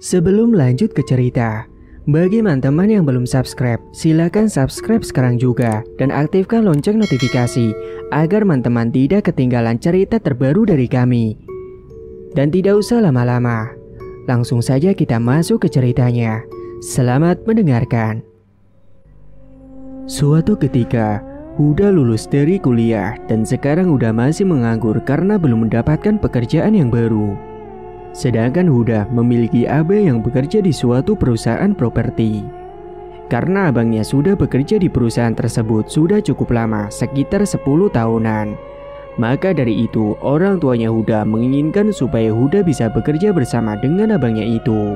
Sebelum lanjut ke cerita, bagi teman-teman yang belum subscribe, silakan subscribe sekarang juga dan aktifkan lonceng notifikasi agar teman-teman tidak ketinggalan cerita terbaru dari kami. Dan tidak usah lama-lama, langsung saja kita masuk ke ceritanya. Selamat mendengarkan. Suatu ketika, Huda lulus dari kuliah dan sekarang Huda masih menganggur karena belum mendapatkan pekerjaan yang baru. Sedangkan Huda memiliki abang yang bekerja di suatu perusahaan properti. Karena abangnya sudah bekerja di perusahaan tersebut sudah cukup lama, sekitar 10 tahunan. Maka dari itu, orang tuanya Huda menginginkan supaya Huda bisa bekerja bersama dengan abangnya itu.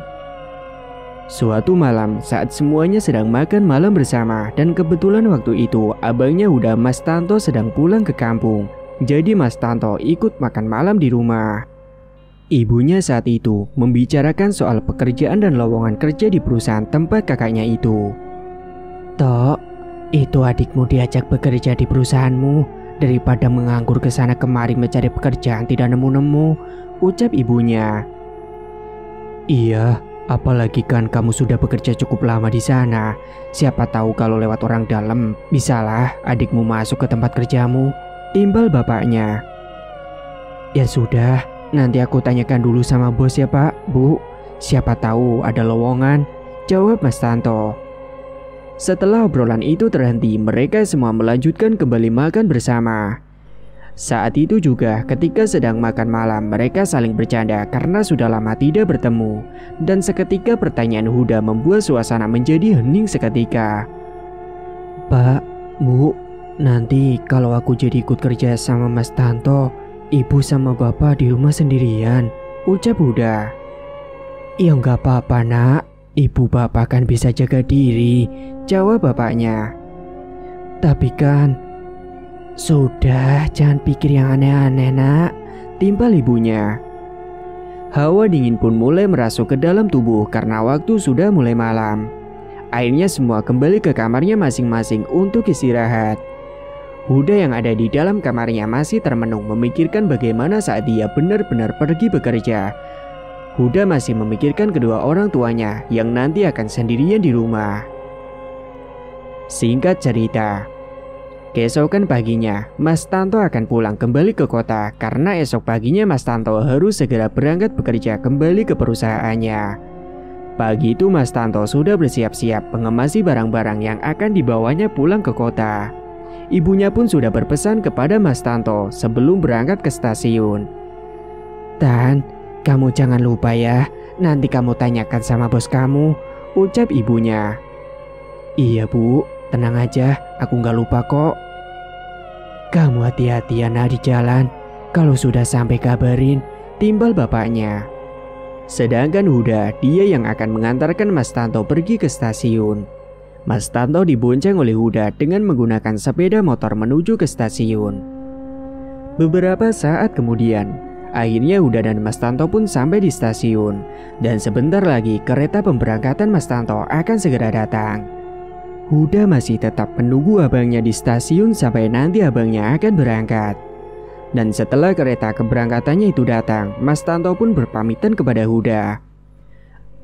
Suatu malam, saat semuanya sedang makan malam bersama, dan kebetulan waktu itu abangnya Huda, Mas Tanto, sedang pulang ke kampung. Jadi Mas Tanto ikut makan malam di rumah. Ibunya saat itu membicarakan soal pekerjaan dan lowongan kerja di perusahaan tempat kakaknya itu. "Tok, itu adikmu diajak bekerja di perusahaanmu daripada menganggur ke sana kemari mencari pekerjaan tidak nemu-nemu," ucap ibunya. "Iya, apalagi kan kamu sudah bekerja cukup lama di sana. Siapa tahu kalau lewat orang dalam, bisalah adikmu masuk ke tempat kerjamu," timbal bapaknya. "Ya sudah, nanti aku tanyakan dulu sama bos ya Pak, Bu. Siapa tahu ada lowongan," jawab Mas Tanto. Setelah obrolan itu terhenti, mereka semua melanjutkan kembali makan bersama. Saat itu juga ketika sedang makan malam, mereka saling bercanda karena sudah lama tidak bertemu. Dan seketika pertanyaan Huda membuat suasana menjadi hening seketika. "Pak, Bu, nanti kalau aku jadi ikut kerja sama Mas Tanto, Ibu sama Bapak di rumah sendirian," ucap Huda. "Ya nggak apa-apa nak, Ibu Bapak kan bisa jaga diri," jawab bapaknya. "Tapi kan..." "Sudah, jangan pikir yang aneh-aneh nak," timpal ibunya. Hawa dingin pun mulai merasuk ke dalam tubuh karena waktu sudah mulai malam. Akhirnya semua kembali ke kamarnya masing-masing untuk istirahat. Huda yang ada di dalam kamarnya masih termenung memikirkan bagaimana saat dia benar-benar pergi bekerja. Huda masih memikirkan kedua orang tuanya yang nanti akan sendirian di rumah. Singkat cerita, keesokan paginya Mas Tanto akan pulang kembali ke kota karena esok paginya Mas Tanto harus segera berangkat bekerja kembali ke perusahaannya. Pagi itu Mas Tanto sudah bersiap-siap mengemasi barang-barang yang akan dibawanya pulang ke kota. Ibunya pun sudah berpesan kepada Mas Tanto sebelum berangkat ke stasiun. "Tan, kamu jangan lupa ya, nanti kamu tanyakan sama bos kamu," ucap ibunya. "Iya Bu, tenang aja, aku nggak lupa kok." "Kamu hati-hati ya nak di jalan, kalau sudah sampai kabarin," timbal bapaknya. Sedangkan Huda, dia yang akan mengantarkan Mas Tanto pergi ke stasiun. Mas Tanto dibonceng oleh Huda dengan menggunakan sepeda motor menuju ke stasiun. Beberapa saat kemudian, akhirnya Huda dan Mas Tanto pun sampai di stasiun. Dan sebentar lagi kereta pemberangkatan Mas Tanto akan segera datang. Huda masih tetap menunggu abangnya di stasiun sampai nanti abangnya akan berangkat. Dan setelah kereta keberangkatannya itu datang, Mas Tanto pun berpamitan kepada Huda.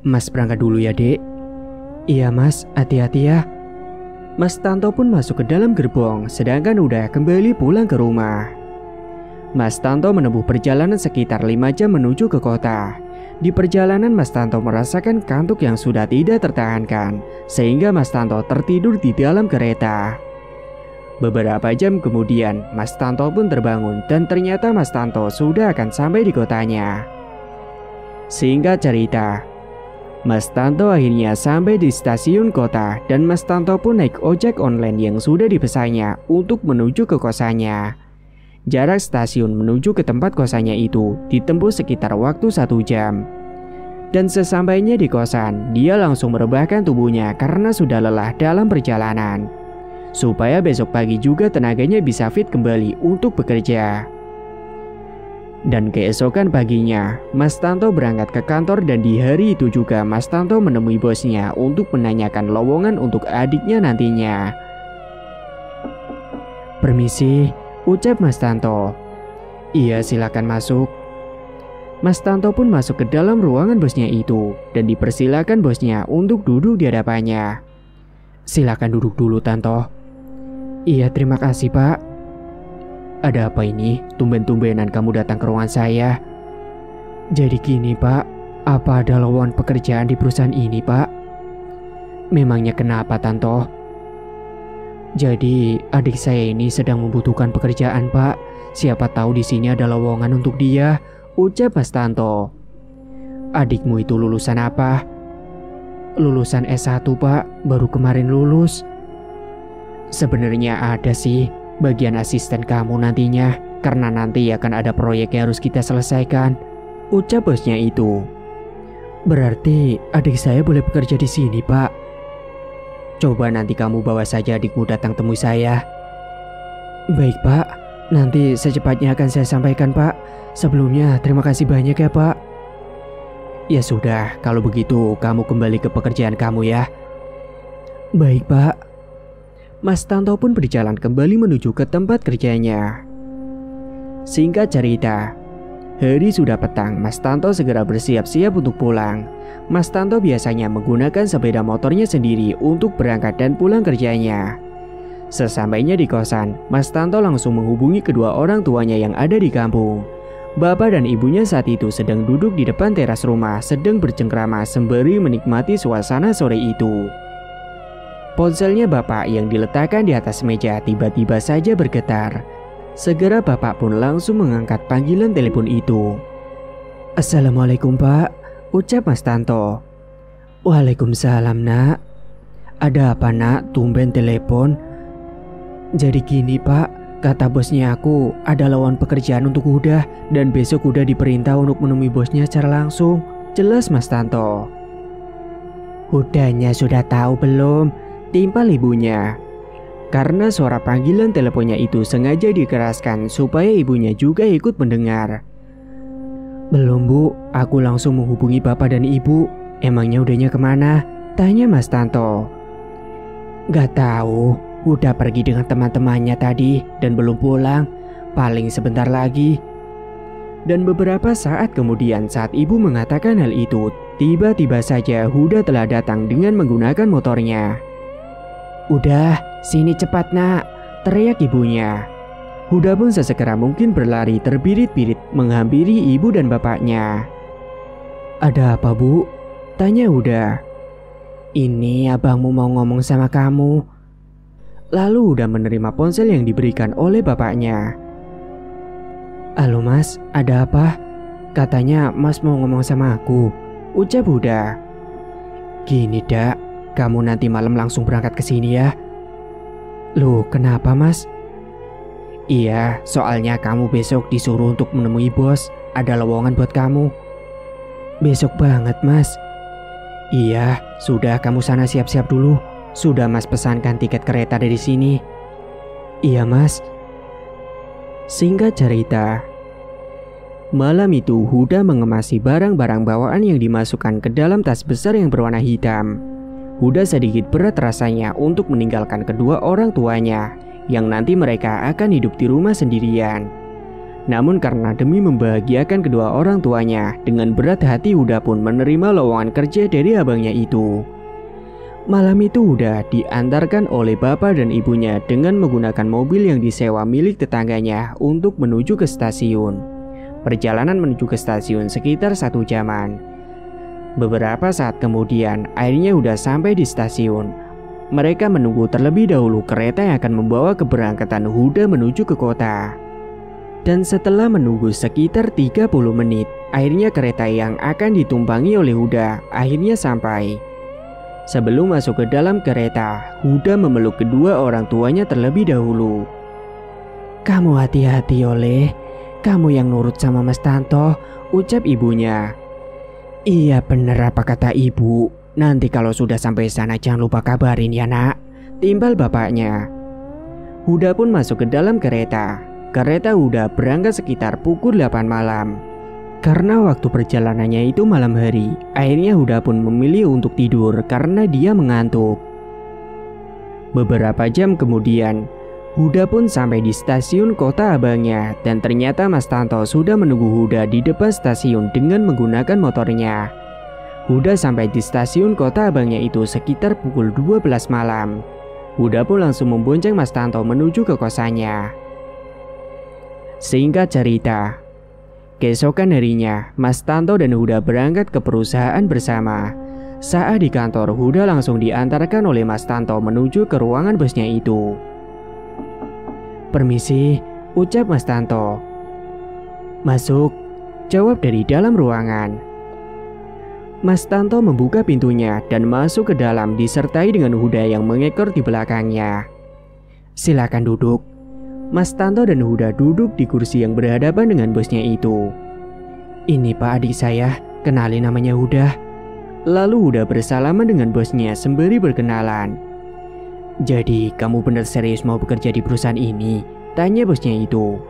"Mas berangkat dulu ya dek." "Iya mas, hati-hati ya." Mas Tanto pun masuk ke dalam gerbong, sedangkan Huda kembali pulang ke rumah. Mas Tanto menempuh perjalanan sekitar 5 jam menuju ke kota. Di perjalanan Mas Tanto merasakan kantuk yang sudah tidak tertahankan, sehingga Mas Tanto tertidur di dalam kereta. Beberapa jam kemudian, Mas Tanto pun terbangun dan ternyata Mas Tanto sudah akan sampai di kotanya. Singkat cerita, Mas Tanto akhirnya sampai di stasiun kota dan Mas Tanto pun naik ojek online yang sudah dipesannya untuk menuju ke kosannya. Jarak stasiun menuju ke tempat kosannya itu ditempuh sekitar waktu 1 jam. Dan sesampainya di kosan, dia langsung merebahkan tubuhnya karena sudah lelah dalam perjalanan. Supaya besok pagi juga tenaganya bisa fit kembali untuk bekerja. Dan keesokan paginya, Mas Tanto berangkat ke kantor dan di hari itu juga Mas Tanto menemui bosnya untuk menanyakan lowongan untuk adiknya nantinya. "Permisi," ucap Mas Tanto. "Iya silakan masuk." Mas Tanto pun masuk ke dalam ruangan bosnya itu dan dipersilakan bosnya untuk duduk di hadapannya. Silakan duduk dulu, Tanto. Iya, terima kasih, Pak. Ada apa ini? Tumben-tumbenan kamu datang ke ruangan saya. Jadi gini, Pak. Apa ada lowongan pekerjaan di perusahaan ini, Pak? Memangnya kenapa, Tanto? Jadi, adik saya ini sedang membutuhkan pekerjaan, Pak. Siapa tahu di sini ada lowongan untuk dia, ucap Mas Tanto. Adikmu itu lulusan apa? Lulusan S1, Pak. Baru kemarin lulus. Sebenarnya ada sih bagian asisten kamu nantinya, karena nanti akan ada proyek yang harus kita selesaikan, ucap bosnya itu. Berarti adik saya boleh bekerja di sini, Pak. Coba nanti kamu bawa saja adikmu datang temui saya. Baik, Pak. Nanti secepatnya akan saya sampaikan, Pak. Sebelumnya terima kasih banyak ya, Pak. Ya sudah, kalau begitu kamu kembali ke pekerjaan kamu ya. Baik, Pak. Mas Tanto pun berjalan kembali menuju ke tempat kerjanya. Singkat cerita, hari sudah petang. Mas Tanto segera bersiap-siap untuk pulang. Mas Tanto biasanya menggunakan sepeda motornya sendiri untuk berangkat dan pulang kerjanya. Sesampainya di kosan, Mas Tanto langsung menghubungi kedua orang tuanya yang ada di kampung. Bapak dan ibunya saat itu sedang duduk di depan teras rumah, sedang bercengkrama sembari menikmati suasana sore itu. Ponselnya bapak yang diletakkan di atas meja tiba-tiba saja bergetar. Segera bapak pun langsung mengangkat panggilan telepon itu. Assalamualaikum, Pak, ucap Mas Tanto. Waalaikumsalam, Nak. Ada apa, Nak? Tumben telepon. Jadi gini, Pak, kata bosnya aku ada lowongan pekerjaan untuk Huda dan besok Huda diperintah untuk menemui bosnya secara langsung, jelas Mas Tanto. Hudanya sudah tahu belum? Timpal ibunya. Karena suara panggilan teleponnya itu sengaja dikeraskan supaya ibunya juga ikut mendengar. Belum, Bu, aku langsung menghubungi bapak dan ibu. Emangnya Hudanya kemana? Tanya Mas Tanto. Gak tahu, udah pergi dengan teman-temannya tadi dan belum pulang. Paling sebentar lagi. Dan beberapa saat kemudian saat ibu mengatakan hal itu, tiba-tiba saja Huda telah datang dengan menggunakan motornya. Udah, sini cepat, Nak, teriak ibunya. Huda pun sesegera mungkin berlari terbirit-birit menghampiri ibu dan bapaknya. Ada apa, Bu? Tanya Huda. Ini abangmu mau ngomong sama kamu. Lalu Huda menerima ponsel yang diberikan oleh bapaknya. Halo Mas, ada apa? Katanya Mas mau ngomong sama aku, ucap Huda. Gini, Dak, kamu nanti malam langsung berangkat ke sini ya. Loh, kenapa, Mas? Iya, soalnya kamu besok disuruh untuk menemui bos. Ada lowongan buat kamu. Besok banget, Mas. Iya, sudah kamu sana siap-siap dulu. Sudah Mas pesankan tiket kereta dari sini. Iya, Mas. Singkat cerita, malam itu Huda mengemasi barang-barang bawaan yang dimasukkan ke dalam tas besar yang berwarna hitam. Huda sedikit berat rasanya untuk meninggalkan kedua orang tuanya yang nanti mereka akan hidup di rumah sendirian. Namun karena demi membahagiakan kedua orang tuanya, dengan berat hati Huda pun menerima lowongan kerja dari abangnya itu. Malam itu Huda diantarkan oleh bapak dan ibunya dengan menggunakan mobil yang disewa milik tetangganya untuk menuju ke stasiun. Perjalanan menuju ke stasiun sekitar 1 jaman. Beberapa saat kemudian, akhirnya udah sampai di stasiun. Mereka menunggu terlebih dahulu kereta yang akan membawa keberangkatan Huda menuju ke kota. Dan setelah menunggu sekitar 30 menit, akhirnya kereta yang akan ditumpangi oleh Huda akhirnya sampai. Sebelum masuk ke dalam kereta, Huda memeluk kedua orang tuanya terlebih dahulu. Kamu hati-hati, Oleh. Kamu yang nurut sama Mas Tanto, ucap ibunya. Iya bener apa kata ibu. Nanti kalau sudah sampai sana jangan lupa kabarin ya, Nak, timbal bapaknya. Huda pun masuk ke dalam kereta. Kereta Huda berangkat sekitar pukul 8 malam. Karena waktu perjalanannya itu malam hari, akhirnya Huda pun memilih untuk tidur karena dia mengantuk. Beberapa jam kemudian, Huda pun sampai di stasiun Kota Abangnya dan ternyata Mas Tanto sudah menunggu Huda di depan stasiun dengan menggunakan motornya. Huda sampai di stasiun Kota Abangnya itu sekitar pukul 12 malam. Huda pun langsung membonceng Mas Tanto menuju ke kosannya. Singkat cerita, keesokan harinya Mas Tanto dan Huda berangkat ke perusahaan bersama. Saat di kantor, Huda langsung diantarkan oleh Mas Tanto menuju ke ruangan bosnya itu. "Permisi," ucap Mas Tanto. "Masuk," jawab dari dalam ruangan. Mas Tanto membuka pintunya dan masuk ke dalam disertai dengan Huda yang mengekor di belakangnya. "Silakan duduk." Mas Tanto dan Huda duduk di kursi yang berhadapan dengan bosnya itu. "Ini Pak, adik saya, kenalin namanya Huda." Lalu Huda bersalaman dengan bosnya sembari berkenalan. "Jadi kamu benar serius mau bekerja di perusahaan ini?" tanya bosnya itu.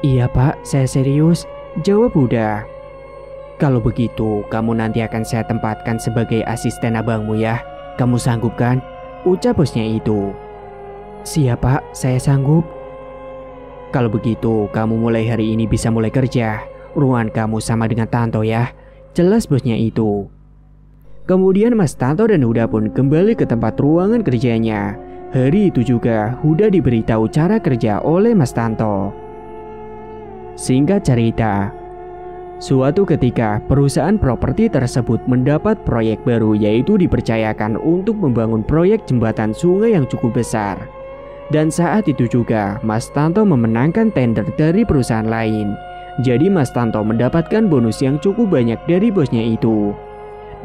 "Iya Pak, saya serius," jawab Huda. "Kalau begitu kamu nanti akan saya tempatkan sebagai asisten abangmu ya. Kamu sanggup kan?" ucap bosnya itu. "Siap Pak, saya sanggup." "Kalau begitu kamu mulai hari ini bisa mulai kerja. Ruangan kamu sama dengan Tanto ya," jelas bosnya itu. Kemudian Mas Tanto dan Huda pun kembali ke tempat ruangan kerjanya. Hari itu juga Huda diberitahu cara kerja oleh Mas Tanto. Singkat cerita, suatu ketika perusahaan properti tersebut mendapat proyek baru, yaitu dipercayakan untuk membangun proyek jembatan sungai yang cukup besar. Dan saat itu juga Mas Tanto memenangkan tender dari perusahaan lain. Jadi Mas Tanto mendapatkan bonus yang cukup banyak dari bosnya itu.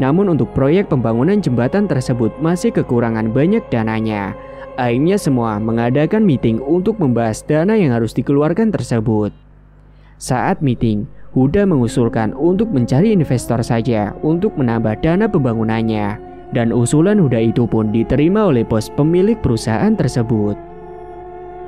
Namun untuk proyek pembangunan jembatan tersebut masih kekurangan banyak dananya. Akhirnya semua mengadakan meeting untuk membahas dana yang harus dikeluarkan tersebut. Saat meeting, Huda mengusulkan untuk mencari investor saja untuk menambah dana pembangunannya. Dan usulan Huda itu pun diterima oleh bos pemilik perusahaan tersebut.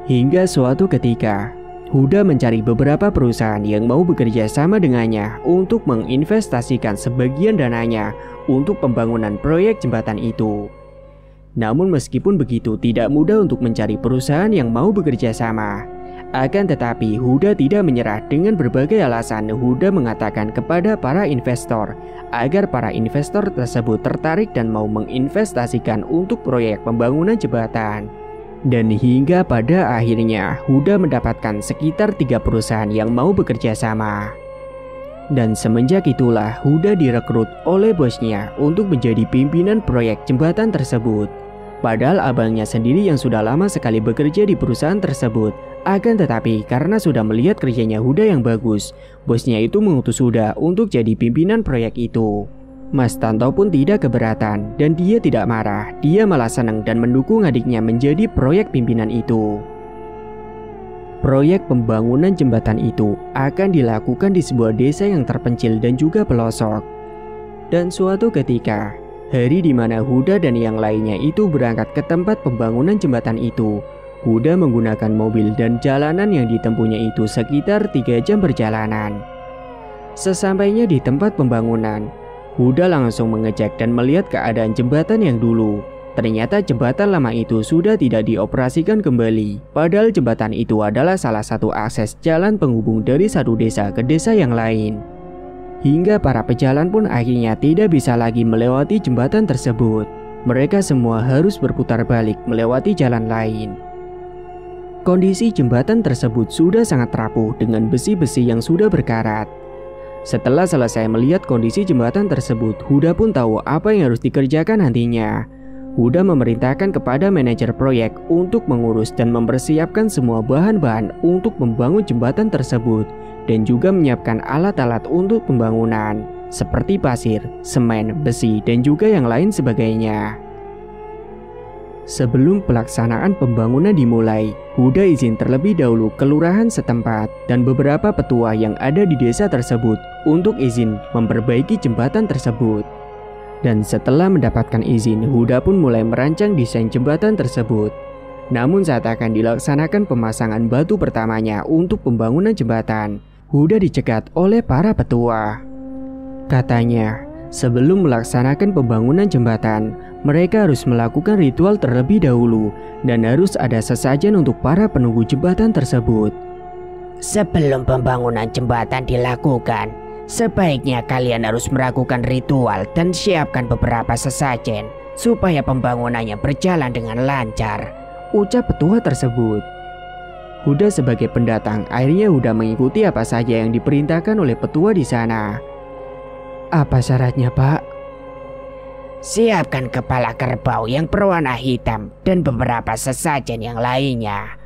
Hingga suatu ketika, Huda mencari beberapa perusahaan yang mau bekerja sama dengannya untuk menginvestasikan sebagian dananya untuk pembangunan proyek jembatan itu. Namun meskipun begitu, tidak mudah untuk mencari perusahaan yang mau bekerja sama. Akan tetapi Huda tidak menyerah. Dengan berbagai alasan, Huda mengatakan kepada para investor agar para investor tersebut tertarik dan mau menginvestasikan untuk proyek pembangunan jembatan. Dan hingga pada akhirnya Huda mendapatkan sekitar 3 perusahaan yang mau bekerja sama. Dan semenjak itulah Huda direkrut oleh bosnya untuk menjadi pimpinan proyek jembatan tersebut. Padahal abangnya sendiri yang sudah lama sekali bekerja di perusahaan tersebut. Akan tetapi karena sudah melihat kerjanya Huda yang bagus, bosnya itu mengutus Huda untuk jadi pimpinan proyek itu. Mas Tanto pun tidak keberatan dan dia tidak marah. Dia malah senang dan mendukung adiknya menjadi proyek pimpinan itu. Proyek pembangunan jembatan itu akan dilakukan di sebuah desa yang terpencil dan juga pelosok. Dan suatu ketika, hari di mana Huda dan yang lainnya itu berangkat ke tempat pembangunan jembatan itu, Huda menggunakan mobil dan jalanan yang ditempuhnya itu sekitar 3 jam perjalanan. Sesampainya di tempat pembangunan, Huda langsung mengecek dan melihat keadaan jembatan yang dulu. Ternyata jembatan lama itu sudah tidak dioperasikan kembali. Padahal jembatan itu adalah salah satu akses jalan penghubung dari satu desa ke desa yang lain. Hingga para pejalan pun akhirnya tidak bisa lagi melewati jembatan tersebut. Mereka semua harus berputar balik melewati jalan lain. Kondisi jembatan tersebut sudah sangat rapuh dengan besi-besi yang sudah berkarat. Setelah selesai melihat kondisi jembatan tersebut, Huda pun tahu apa yang harus dikerjakan nantinya. Huda memerintahkan kepada manajer proyek untuk mengurus dan mempersiapkan semua bahan-bahan untuk membangun jembatan tersebut dan juga menyiapkan alat-alat untuk pembangunan seperti pasir, semen, besi, dan juga yang lain sebagainya. Sebelum pelaksanaan pembangunan dimulai, Huda izin terlebih dahulu ke lurahan setempat dan beberapa petua yang ada di desa tersebut untuk izin memperbaiki jembatan tersebut. Dan setelah mendapatkan izin, Huda pun mulai merancang desain jembatan tersebut. Namun saat akan dilaksanakan pemasangan batu pertamanya untuk pembangunan jembatan, Huda dicegat oleh para petua. Katanya, Sebelum melaksanakan pembangunan jembatan, mereka harus melakukan ritual terlebih dahulu dan harus ada sesajen untuk para penunggu jembatan tersebut. Sebelum pembangunan jembatan dilakukan, sebaiknya kalian harus melakukan ritual dan siapkan beberapa sesajen supaya pembangunannya berjalan dengan lancar, ucap petua tersebut. Huda sebagai pendatang akhirnya Huda mengikuti apa saja yang diperintahkan oleh petua di sana. Apa syaratnya, Pak? Siapkan kepala kerbau yang berwarna hitam dan beberapa sesajen yang lainnya.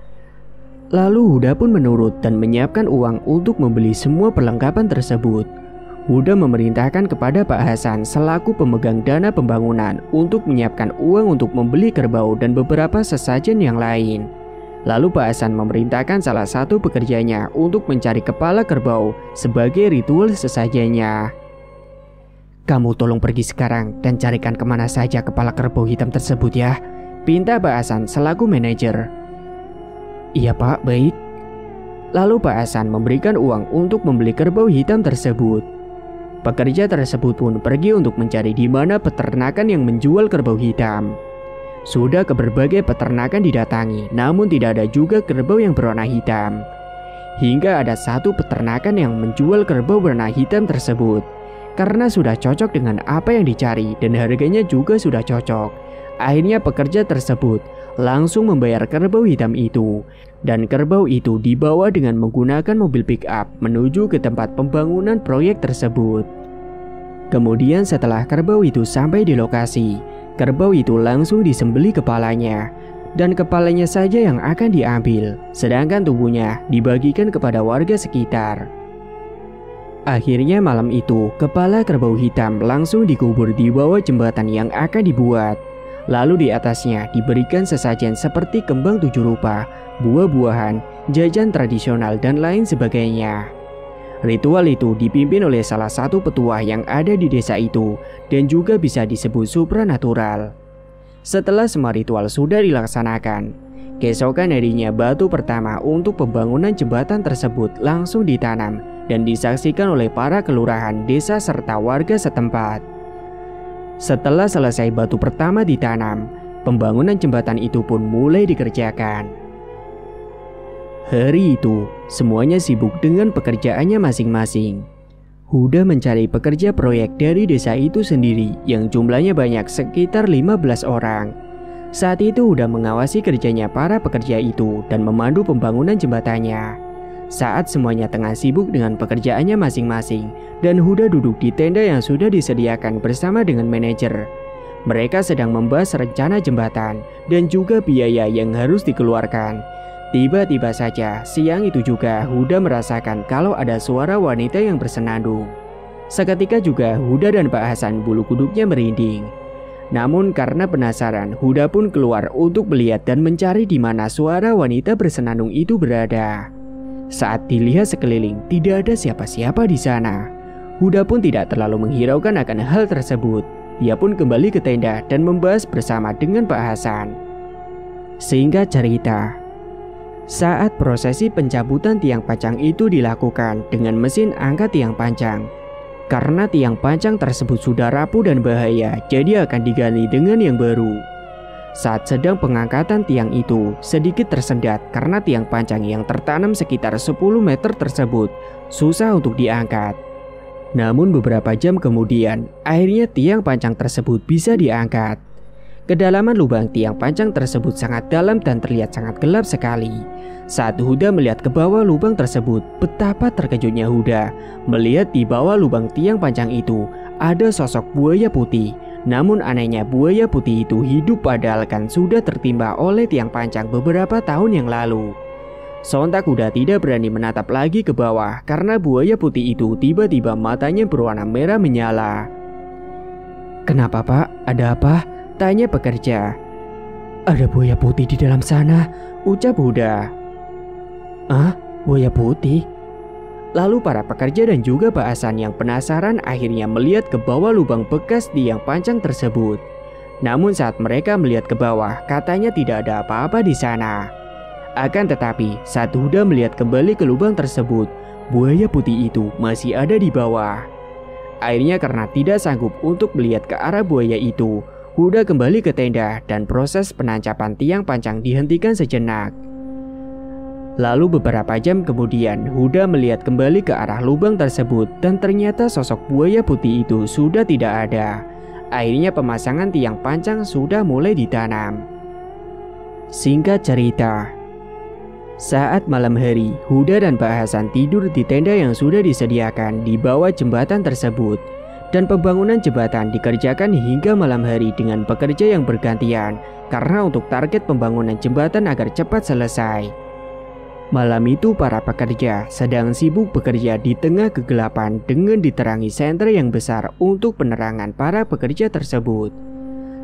Lalu Huda pun menurut dan menyiapkan uang untuk membeli semua perlengkapan tersebut. Huda memerintahkan kepada Pak Hasan selaku pemegang dana pembangunan untuk menyiapkan uang untuk membeli kerbau dan beberapa sesajen yang lain. Lalu Pak Hasan memerintahkan salah satu pekerjanya untuk mencari kepala kerbau sebagai ritual sesajennya. Kamu tolong pergi sekarang dan carikan kemana saja kepala kerbau hitam tersebut ya, pinta Pak Hasan selaku manajer. Iya Pak, baik. Lalu Pak Hasan memberikan uang untuk membeli kerbau hitam tersebut. Pekerja tersebut pun pergi untuk mencari di mana peternakan yang menjual kerbau hitam. Sudah ke berbagai peternakan didatangi, namun tidak ada juga kerbau yang berwarna hitam. Hingga ada satu peternakan yang menjual kerbau berwarna hitam tersebut. Karena sudah cocok dengan apa yang dicari dan harganya juga sudah cocok, akhirnya pekerja tersebut langsung membayar kerbau hitam itu. Dan kerbau itu dibawa dengan menggunakan mobil pick up menuju ke tempat pembangunan proyek tersebut. Kemudian setelah kerbau itu sampai di lokasi, kerbau itu langsung disembelih kepalanya. Dan kepalanya saja yang akan diambil, sedangkan tubuhnya dibagikan kepada warga sekitar. Akhirnya malam itu, kepala kerbau hitam langsung dikubur di bawah jembatan yang akan dibuat. Lalu di atasnya diberikan sesajen seperti kembang 7 rupa, buah-buahan, jajan tradisional dan lain sebagainya. Ritual itu dipimpin oleh salah satu petua yang ada di desa itu dan juga bisa disebut supranatural. Setelah semua ritual sudah dilaksanakan, keesokan harinya batu pertama untuk pembangunan jembatan tersebut langsung ditanam dan disaksikan oleh para kelurahan desa serta warga setempat. Setelah selesai batu pertama ditanam, pembangunan jembatan itu pun mulai dikerjakan. Hari itu, semuanya sibuk dengan pekerjaannya masing-masing. Huda mencari pekerja proyek dari desa itu sendiri yang jumlahnya banyak sekitar 15 orang. Saat itu Huda mengawasi kerjanya para pekerja itu dan memandu pembangunan jembatannya. Saat semuanya tengah sibuk dengan pekerjaannya masing-masing dan Huda duduk di tenda yang sudah disediakan bersama dengan manajer. Mereka sedang membahas rencana jembatan dan juga biaya yang harus dikeluarkan. Tiba-tiba saja siang itu juga Huda merasakan kalau ada suara wanita yang bersenandung. Seketika juga Huda dan Pak Hasan bulu kuduknya merinding. Namun karena penasaran, Huda pun keluar untuk melihat dan mencari di mana suara wanita bersenandung itu berada. Saat dilihat sekeliling, tidak ada siapa-siapa di sana. Huda pun tidak terlalu menghiraukan akan hal tersebut. Dia pun kembali ke tenda dan membahas bersama dengan Pak Hasan. Singkat cerita, saat prosesi pencabutan tiang pancang itu dilakukan dengan mesin angkat tiang pancang. Karena tiang pancang tersebut sudah rapuh dan bahaya, jadi akan diganti dengan yang baru. Saat sedang pengangkatan tiang itu, sedikit tersendat karena tiang pancang yang tertanam sekitar 10 meter tersebut susah untuk diangkat. Namun beberapa jam kemudian, akhirnya tiang pancang tersebut bisa diangkat. Kedalaman lubang tiang pancang tersebut sangat dalam dan terlihat sangat gelap sekali. Saat Huda melihat ke bawah lubang tersebut, betapa terkejutnya Huda melihat di bawah lubang tiang pancang itu ada sosok buaya putih. Namun anehnya buaya putih itu hidup padahal kan sudah tertimpa oleh tiang pancang beberapa tahun yang lalu. Sontak Huda tidak berani menatap lagi ke bawah karena buaya putih itu tiba-tiba matanya berwarna merah menyala. "Kenapa Pak? Ada apa?" tanya pekerja. "Ada buaya putih di dalam sana," ucap Huda. "Ah, buaya putih?" Lalu para pekerja dan juga Pak Hasan yang penasaran akhirnya melihat ke bawah lubang bekas tiang pancang tersebut. Namun saat mereka melihat ke bawah, katanya tidak ada apa-apa di sana. Akan tetapi, saat Huda melihat kembali ke lubang tersebut, buaya putih itu masih ada di bawah. Akhirnya karena tidak sanggup untuk melihat ke arah buaya itu, Huda kembali ke tenda dan proses penancapan tiang pancang dihentikan sejenak. Lalu beberapa jam kemudian, Huda melihat kembali ke arah lubang tersebut dan ternyata sosok buaya putih itu sudah tidak ada. Akhirnya pemasangan tiang pancang sudah mulai ditanam. Singkat cerita, saat malam hari, Huda dan Pak Hasan tidur di tenda yang sudah disediakan di bawah jembatan tersebut. Dan pembangunan jembatan dikerjakan hingga malam hari dengan pekerja yang bergantian karena untuk target pembangunan jembatan agar cepat selesai. Malam itu para pekerja sedang sibuk bekerja di tengah kegelapan dengan diterangi senter yang besar untuk penerangan para pekerja tersebut.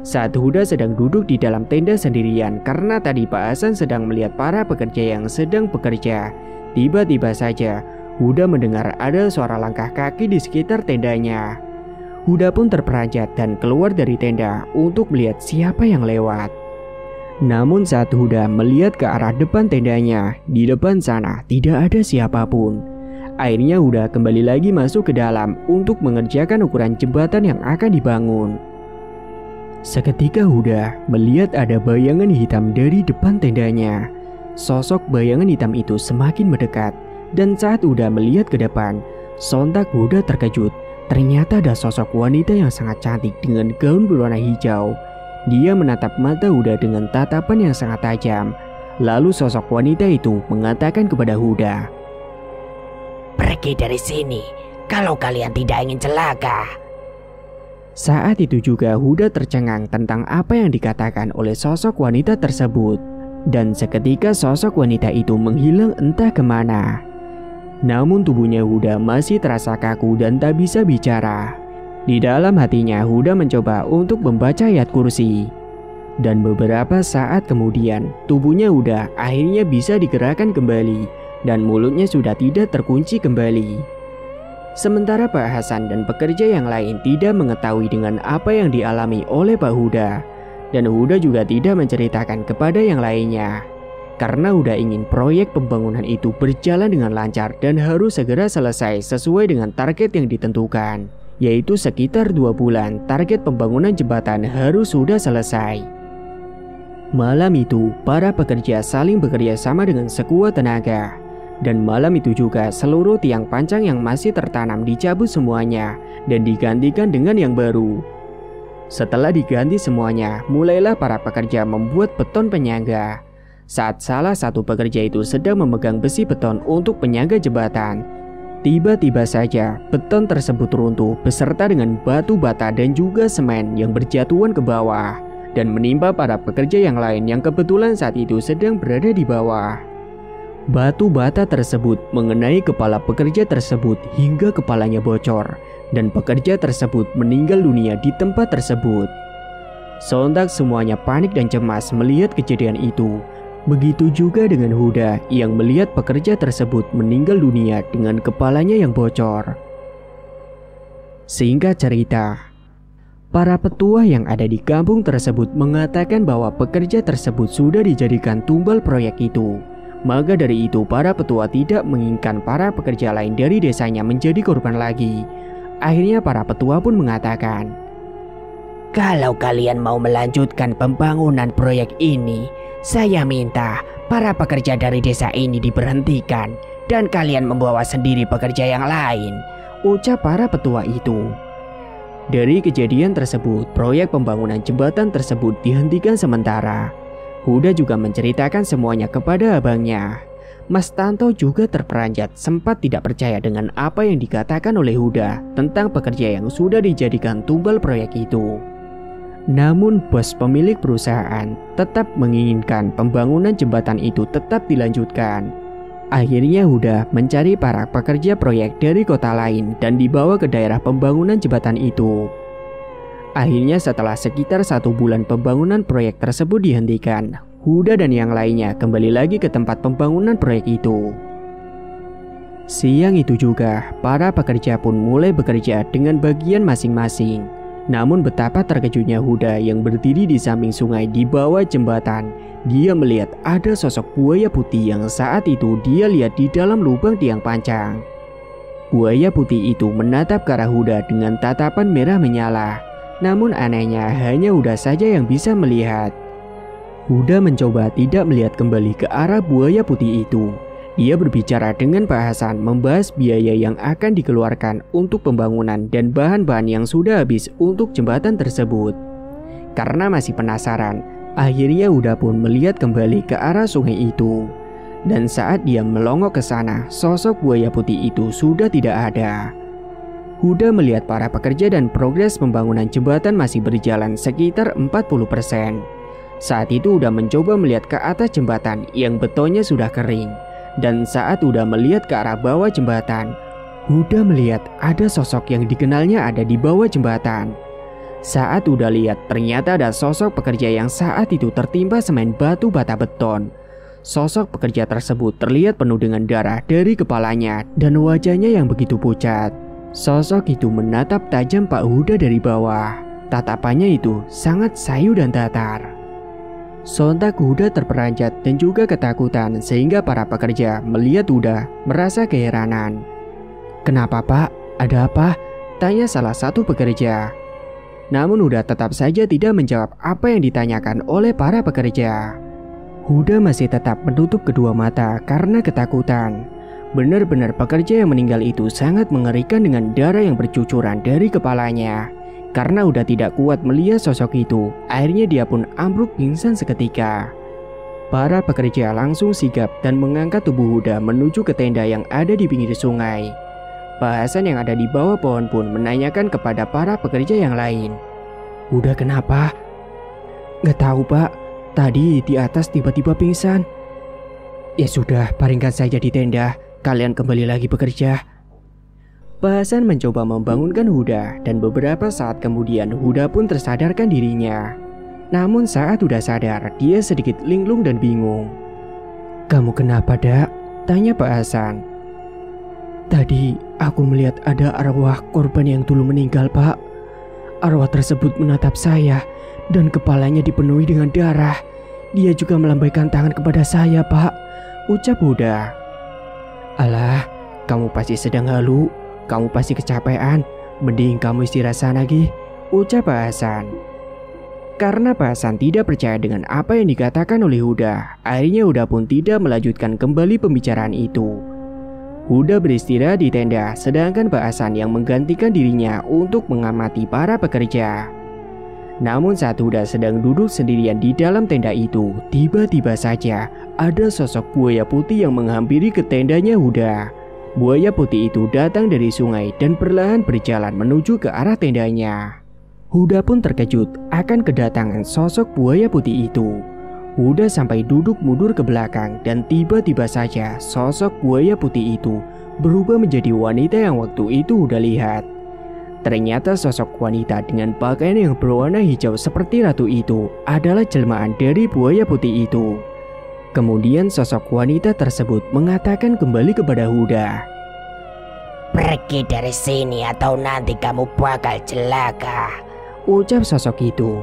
Saat Huda sedang duduk di dalam tenda sendirian karena tadi Pak Hasan sedang melihat para pekerja yang sedang bekerja, tiba-tiba saja Huda mendengar ada suara langkah kaki di sekitar tendanya. Huda pun terperanjat dan keluar dari tenda untuk melihat siapa yang lewat. Namun saat Huda melihat ke arah depan tendanya, di depan sana tidak ada siapapun. Akhirnya Huda kembali lagi masuk ke dalam untuk mengerjakan ukuran jembatan yang akan dibangun. Seketika Huda melihat ada bayangan hitam dari depan tendanya. Sosok bayangan hitam itu semakin mendekat, dan saat Huda melihat ke depan, sontak Huda terkejut. Ternyata ada sosok wanita yang sangat cantik dengan gaun berwarna hijau. Dia menatap mata Huda dengan tatapan yang sangat tajam. Lalu sosok wanita itu mengatakan kepada Huda, "Pergi dari sini kalau kalian tidak ingin celaka." Saat itu juga Huda tercengang tentang apa yang dikatakan oleh sosok wanita tersebut. Dan seketika sosok wanita itu menghilang entah kemana. Namun tubuhnya Huda masih terasa kaku dan tak bisa bicara. Di dalam hatinya Huda mencoba untuk membaca ayat kursi. Dan beberapa saat kemudian tubuhnya Huda akhirnya bisa digerakkan kembali dan mulutnya sudah tidak terkunci kembali. Sementara Pak Hasan dan pekerja yang lain tidak mengetahui dengan apa yang dialami oleh Pak Huda. Dan Huda juga tidak menceritakan kepada yang lainnya. Karena Huda ingin proyek pembangunan itu berjalan dengan lancar dan harus segera selesai sesuai dengan target yang ditentukan, yaitu sekitar 2 bulan target pembangunan jembatan harus sudah selesai. Malam itu, para pekerja saling bekerja sama dengan sekuat tenaga. Dan malam itu juga seluruh tiang pancang yang masih tertanam dicabut semuanya dan digantikan dengan yang baru. Setelah diganti semuanya, mulailah para pekerja membuat beton penyangga. Saat salah satu pekerja itu sedang memegang besi beton untuk penyangga jembatan, tiba-tiba saja beton tersebut runtuh beserta dengan batu bata dan juga semen yang berjatuhan ke bawah dan menimpa para pekerja yang lain yang kebetulan saat itu sedang berada di bawah. Batu bata tersebut mengenai kepala pekerja tersebut hingga kepalanya bocor dan pekerja tersebut meninggal dunia di tempat tersebut. Sontak semuanya panik dan cemas melihat kejadian itu. Begitu juga dengan Huda yang melihat pekerja tersebut meninggal dunia dengan kepalanya yang bocor. Singkat cerita, para petua yang ada di kampung tersebut mengatakan bahwa pekerja tersebut sudah dijadikan tumbal proyek itu. Maka dari itu para petua tidak menginginkan para pekerja lain dari desanya menjadi korban lagi. Akhirnya para petua pun mengatakan, "Kalau kalian mau melanjutkan pembangunan proyek ini, saya minta para pekerja dari desa ini diberhentikan dan kalian membawa sendiri pekerja yang lain," ucap para petua itu. Dari kejadian tersebut, proyek pembangunan jembatan tersebut dihentikan sementara. Huda juga menceritakan semuanya kepada abangnya. Mas Tanto juga terperanjat, sempat tidak percaya dengan apa yang dikatakan oleh Huda tentang pekerja yang sudah dijadikan tumbal proyek itu. Namun bos pemilik perusahaan tetap menginginkan pembangunan jembatan itu tetap dilanjutkan. Akhirnya Huda mencari para pekerja proyek dari kota lain dan dibawa ke daerah pembangunan jembatan itu. Akhirnya setelah sekitar 1 bulan pembangunan proyek tersebut dihentikan, Huda dan yang lainnya kembali lagi ke tempat pembangunan proyek itu. Siang itu juga, para pekerja pun mulai bekerja dengan bagian masing-masing. Namun betapa terkejutnya Huda yang berdiri di samping sungai di bawah jembatan. Dia melihat ada sosok buaya putih yang saat itu dia lihat di dalam lubang tiang pancang. Buaya putih itu menatap ke arah Huda dengan tatapan merah menyala. Namun anehnya hanya Huda saja yang bisa melihat. Huda mencoba tidak melihat kembali ke arah buaya putih itu. Dia berbicara dengan Pak Hasan membahas biaya yang akan dikeluarkan untuk pembangunan dan bahan-bahan yang sudah habis untuk jembatan tersebut. Karena masih penasaran, akhirnya Huda pun melihat kembali ke arah sungai itu. Dan saat dia melongok ke sana, sosok buaya putih itu sudah tidak ada. Huda melihat para pekerja dan progres pembangunan jembatan masih berjalan sekitar 40%. Saat itu Huda mencoba melihat ke atas jembatan yang betonnya sudah kering. Dan saat Huda melihat ke arah bawah jembatan, Huda melihat ada sosok yang dikenalnya ada di bawah jembatan. Saat Huda lihat, ternyata ada sosok pekerja yang saat itu tertimpa semen batu bata beton. Sosok pekerja tersebut terlihat penuh dengan darah dari kepalanya dan wajahnya yang begitu pucat. Sosok itu menatap tajam Pak Huda dari bawah. Tatapannya itu sangat sayu dan datar. Sontak Huda terperanjat dan juga ketakutan sehingga para pekerja melihat Huda merasa keheranan. "Kenapa Pak? Ada apa?" tanya salah satu pekerja. Namun Huda tetap saja tidak menjawab apa yang ditanyakan oleh para pekerja. Huda masih tetap menutup kedua mata karena ketakutan. Benar-benar pekerja yang meninggal itu sangat mengerikan dengan darah yang bercucuran dari kepalanya. Karena Huda tidak kuat melihat sosok itu, akhirnya dia pun ambruk pingsan seketika. Para pekerja langsung sigap dan mengangkat tubuh Huda menuju ke tenda yang ada di pinggir sungai. Pak Hasan yang ada di bawah pohon pun menanyakan kepada para pekerja yang lain. "Huda kenapa?" "Gak tahu Pak. Tadi di atas tiba-tiba pingsan." "Ya sudah, baringkan saja di tenda. Kalian kembali lagi bekerja." Pak Hasan mencoba membangunkan Huda dan beberapa saat kemudian Huda pun tersadarkan dirinya. Namun saat Huda sadar, dia sedikit linglung dan bingung. "Kamu kenapa, Dak?" tanya Pak Hasan. "Tadi aku melihat ada arwah korban yang dulu meninggal, Pak. Arwah tersebut menatap saya dan kepalanya dipenuhi dengan darah. Dia juga melambaikan tangan kepada saya, Pak," ucap Huda. "Alah, kamu pasti sedang halu. Kamu pasti kecapean. Mending kamu istirahat sana, Gi," ucap Pak Hasan. Karena Pak Hasan tidak percaya dengan apa yang dikatakan oleh Huda, akhirnya Huda pun tidak melanjutkan kembali pembicaraan itu. Huda beristirahat di tenda, sedangkan Pak Hasan yang menggantikan dirinya untuk mengamati para pekerja. Namun saat Huda sedang duduk sendirian di dalam tenda itu, tiba-tiba saja ada sosok buaya putih yang menghampiri ke tendanya Huda. Buaya putih itu datang dari sungai dan perlahan berjalan menuju ke arah tendanya. Huda pun terkejut akan kedatangan sosok buaya putih itu. Huda sampai duduk mundur ke belakang dan tiba-tiba saja sosok buaya putih itu berubah menjadi wanita yang waktu itu Huda lihat. Ternyata sosok wanita dengan pakaian yang berwarna hijau seperti ratu itu adalah jelmaan dari buaya putih itu. Kemudian sosok wanita tersebut mengatakan kembali kepada Huda, "Pergi dari sini atau nanti kamu bakal celaka," ucap sosok itu.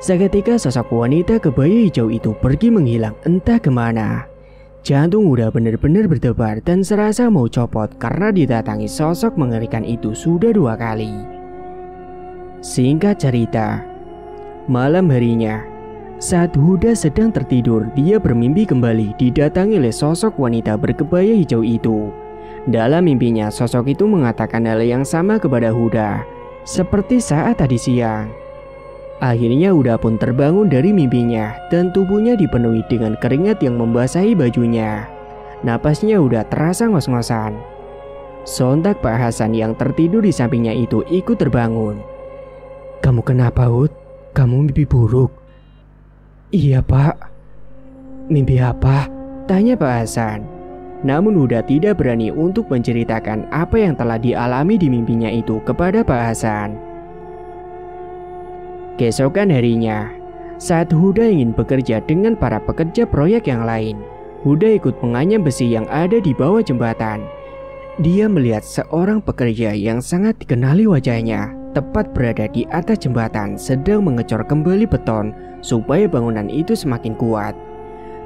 Seketika sosok wanita kebaya hijau itu pergi menghilang entah kemana. Jantung Huda benar-benar berdebar dan serasa mau copot karena didatangi sosok mengerikan itu sudah 2 kali. Singkat cerita, malam harinya, saat Huda sedang tertidur, dia bermimpi kembali didatangi oleh sosok wanita berkebaya hijau itu. Dalam mimpinya, sosok itu mengatakan hal yang sama kepada Huda, seperti saat tadi siang. Akhirnya Huda pun terbangun dari mimpinya dan tubuhnya dipenuhi dengan keringat yang membasahi bajunya. Napasnya Huda terasa ngos-ngosan. Sontak Pak Hasan yang tertidur di sampingnya itu ikut terbangun. "Kamu kenapa, Hud? Kamu mimpi buruk?" "Iya, Pak." "Mimpi apa?" tanya Pak Hasan. Namun Huda tidak berani untuk menceritakan apa yang telah dialami di mimpinya itu kepada Pak Hasan. Keesokan harinya, saat Huda ingin bekerja dengan para pekerja proyek yang lain, Huda ikut menganyam besi yang ada di bawah jembatan. Dia melihat seorang pekerja yang sangat dikenali wajahnya tepat berada di atas jembatan sedang mengecor kembali beton supaya bangunan itu semakin kuat.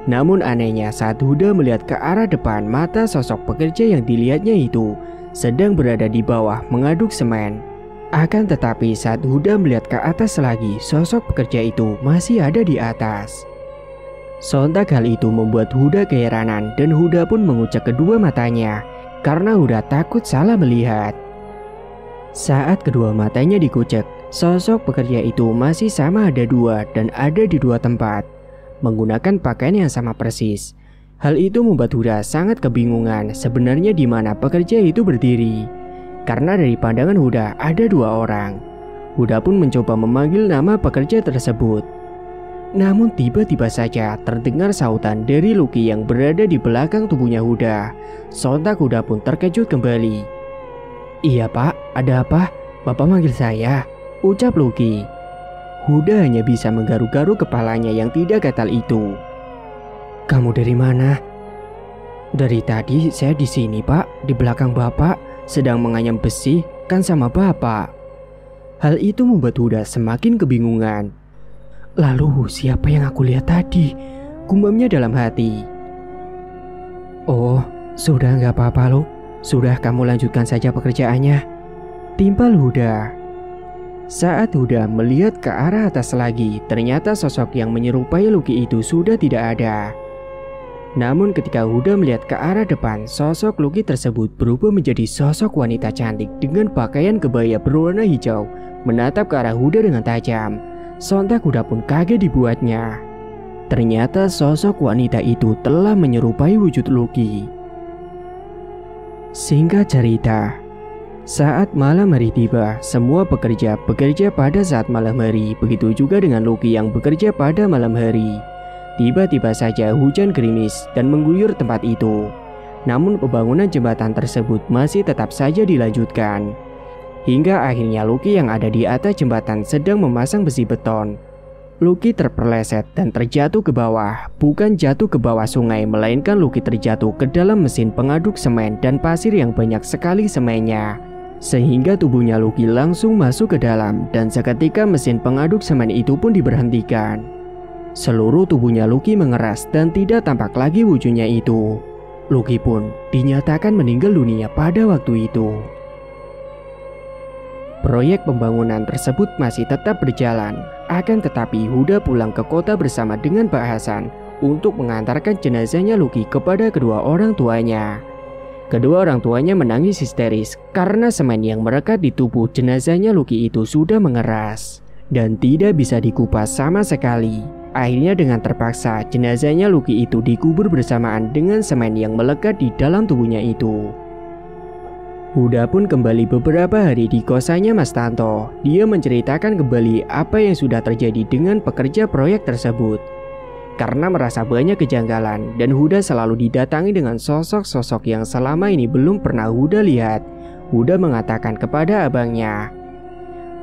Namun anehnya saat Huda melihat ke arah depan, mata sosok pekerja yang dilihatnya itu sedang berada di bawah mengaduk semen. Akan tetapi saat Huda melihat ke atas lagi, sosok pekerja itu masih ada di atas. Sontak hal itu membuat Huda keheranan dan Huda pun mengucek kedua matanya karena Huda takut salah melihat. Saat kedua matanya dikucek, sosok pekerja itu masih sama ada dua dan ada di dua tempat, menggunakan pakaian yang sama persis. Hal itu membuat Huda sangat kebingungan sebenarnya di mana pekerja itu berdiri. Karena dari pandangan Huda ada dua orang. Huda pun mencoba memanggil nama pekerja tersebut. Namun tiba-tiba saja terdengar sautan dari Lucky yang berada di belakang tubuhnya Huda. Sontak Huda pun terkejut kembali. "Iya pak, ada apa? Bapak manggil saya," ucap Lucky. Huda hanya bisa menggaruk-garuk kepalanya yang tidak gatal itu. "Kamu dari mana?" "Dari tadi saya di sini pak, di belakang bapak, sedang menganyam besi kan sama bapak." Hal itu membuat Huda semakin kebingungan. "Lalu siapa yang aku lihat tadi?" gumamnya dalam hati. "Oh, sudah nggak apa-apa loh. Sudah kamu lanjutkan saja pekerjaannya," timpal Huda. Saat Huda melihat ke arah atas lagi, ternyata sosok yang menyerupai Lucky itu sudah tidak ada. Namun ketika Huda melihat ke arah depan, sosok Lucky tersebut berubah menjadi sosok wanita cantik dengan pakaian kebaya berwarna hijau, menatap ke arah Huda dengan tajam. Sontak Huda pun kaget dibuatnya. Ternyata sosok wanita itu telah menyerupai wujud Lucky. Singkat cerita, saat malam hari tiba, semua pekerja bekerja pada saat malam hari, begitu juga dengan Lucky yang bekerja pada malam hari. Tiba-tiba saja hujan gerimis dan mengguyur tempat itu. Namun pembangunan jembatan tersebut masih tetap saja dilanjutkan. Hingga akhirnya Lucky yang ada di atas jembatan sedang memasang besi beton. Lucky terpeleset dan terjatuh ke bawah. Bukan jatuh ke bawah sungai, melainkan Lucky terjatuh ke dalam mesin pengaduk semen dan pasir yang banyak sekali semennya. Sehingga tubuhnya Lucky langsung masuk ke dalam dan seketika mesin pengaduk semen itu pun diberhentikan. Seluruh tubuhnya Lucky mengeras dan tidak tampak lagi wujudnya itu. Lucky pun dinyatakan meninggal dunia pada waktu itu. Proyek pembangunan tersebut masih tetap berjalan. Akan tetapi Huda pulang ke kota bersama dengan Pak Hasan untuk mengantarkan jenazahnya Lucky kepada kedua orang tuanya. Kedua orang tuanya menangis histeris karena semen yang melekat di tubuh jenazahnya Lucky itu sudah mengeras dan tidak bisa dikupas sama sekali. Akhirnya dengan terpaksa jenazahnya Lucky itu dikubur bersamaan dengan semen yang melekat di dalam tubuhnya itu. Huda pun kembali beberapa hari di kosannya Mas Tanto. Dia menceritakan kembali apa yang sudah terjadi dengan pekerja proyek tersebut. Karena merasa banyak kejanggalan dan Huda selalu didatangi dengan sosok-sosok yang selama ini belum pernah Huda lihat. Huda mengatakan kepada abangnya,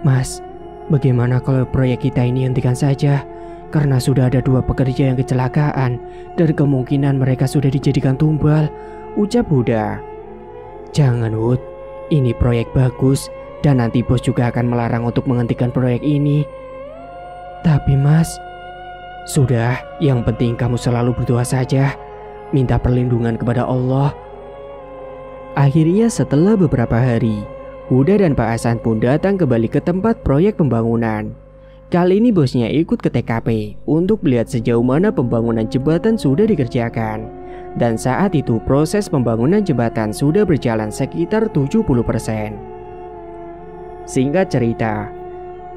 "Mas, bagaimana kalau proyek kita ini hentikan saja? Karena sudah ada dua pekerja yang kecelakaan dan kemungkinan mereka sudah dijadikan tumbal," ucap Huda. "Jangan Hud, ini proyek bagus dan nanti bos juga akan melarang untuk menghentikan proyek ini." "Tapi mas..." "Sudah, yang penting kamu selalu berdoa saja, minta perlindungan kepada Allah." Akhirnya setelah beberapa hari, Huda dan Pak Hasan pun datang kembali ke tempat proyek pembangunan. Kali ini bosnya ikut ke TKP untuk melihat sejauh mana pembangunan jembatan sudah dikerjakan. Dan saat itu proses pembangunan jembatan sudah berjalan sekitar 70%. Singkat cerita,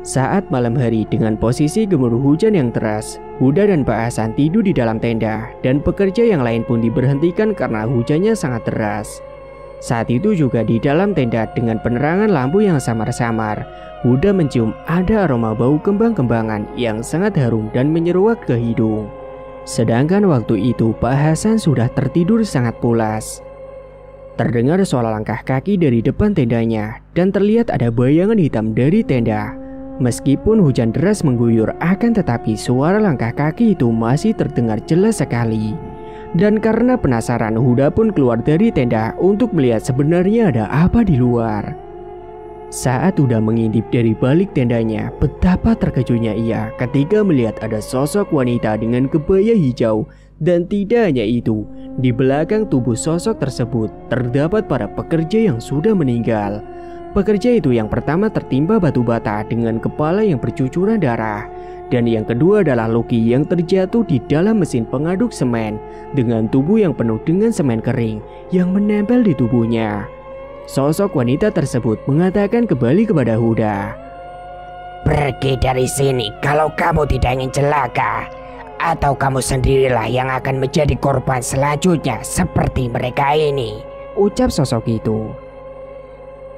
saat malam hari dengan posisi gemuruh hujan yang deras, Huda dan Pak Hasan tidur di dalam tenda dan pekerja yang lain pun diberhentikan karena hujannya sangat deras. Saat itu juga di dalam tenda dengan penerangan lampu yang samar-samar, Huda mencium ada aroma bau kembang-kembangan yang sangat harum dan menyeruak ke hidung. Sedangkan waktu itu Pak Hasan sudah tertidur sangat pulas. Terdengar suara langkah kaki dari depan tendanya dan terlihat ada bayangan hitam dari tenda. Meskipun hujan deras mengguyur, akan tetapi suara langkah kaki itu masih terdengar jelas sekali. Dan karena penasaran, Huda pun keluar dari tenda untuk melihat sebenarnya ada apa di luar. Saat Huda mengintip dari balik tendanya, betapa terkejutnya ia ketika melihat ada sosok wanita dengan kebaya hijau. Dan tidak hanya itu, di belakang tubuh sosok tersebut terdapat para pekerja yang sudah meninggal. Pekerja itu yang pertama tertimpa batu bata dengan kepala yang bercucuran darah. Dan yang kedua adalah Loki yang terjatuh di dalam mesin pengaduk semen dengan tubuh yang penuh dengan semen kering yang menempel di tubuhnya. Sosok wanita tersebut mengatakan kembali kepada Huda, "Pergi dari sini kalau kamu tidak ingin celaka, atau kamu sendirilah yang akan menjadi korban selanjutnya seperti mereka ini," ucap sosok itu.